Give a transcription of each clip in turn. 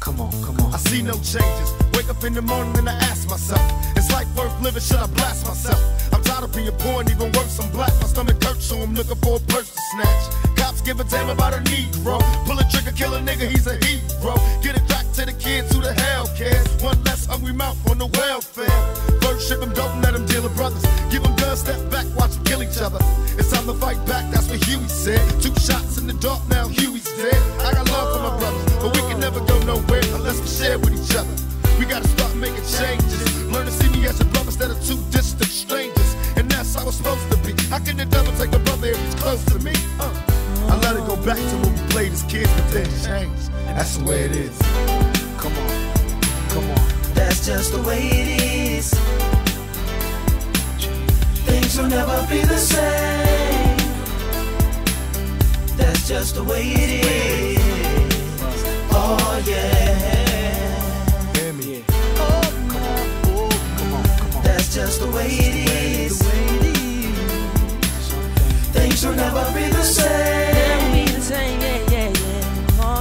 Come on. I see no changes. Wake up in the morning and I ask myself, is life worth living? Should I blast myself? I'm tired of being poor and even worse, I'm black. My stomach hurts, so I'm looking for a purse to snatch. Cops give a damn about a Negro. Pull a trigger, kill a nigga, he's a hero. Get it back to the kids who the hell cares. One less hungry mouth on the welfare. First ship them, don't let them deal with brothers. Give them guns, step back, watch them kill each other. It's time to fight back, that's what Huey said. 2 shots in the dark, now Huey's dead. I got love for my brothers, but we can never go nowhere unless we share with each other. We gotta start making changes. Learn to see me as a brother instead of 2 distant strangers. And that's how it's supposed to be. How can the devil take a brother if he's close to me? I let it go back to when we played as kids, but then changed. That's the way it is. Come on. That's just the way it is. Things will never be the same. That's just the way it is. Oh yeah. Hear me. Come on. That's just the way it is. Things will never be the same. Yeah.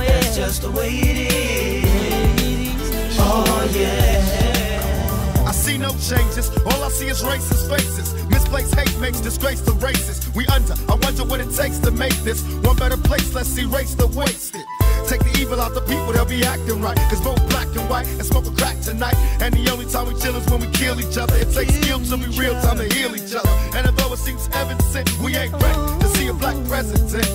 That's just the way it is. Oh yeah. I see no changes, all I see is racist faces. Misplaced hate makes disgrace to races. We under, I wonder what it takes to make this one better place. Let's erase the wasted. Take the evil out the people, they'll be acting right. Cause both black and white and smoke a crack tonight. And the only time we chill is when we kill each other. It takes skill to be real time to heal each other. And although it seems evident, we ain't ready to see a black president.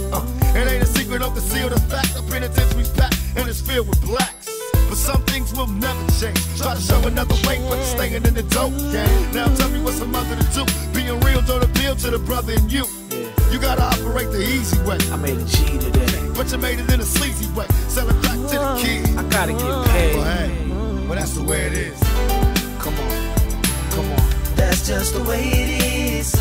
It ain't a secret, don't conceal the fact. The penitentiary's packed and it's filled with blacks. But some things will never change. Try to show another way, but you're staying in the dope game. Now tell me what's a mother to do. Being real don't appeal to the brother in you. You gotta operate the easy way. I made a G today, But you made it in a sleazy way. Sell it back to the kid. I gotta get paid. Well, hey, well that's the way it is. Come on. That's just the way it is.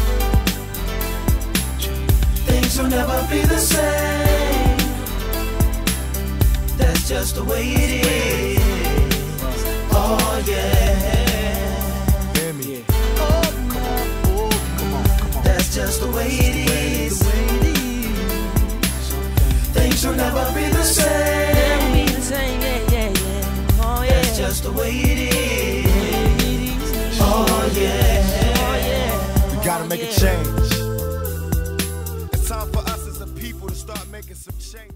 Things will never be the same. That's just the way it is. Oh yeah. Hear me. Come on. That's just the way it is. Things will never be the same. That's just the way it is. Oh yeah. We gotta make a change. It's time for us as a people to start making some change.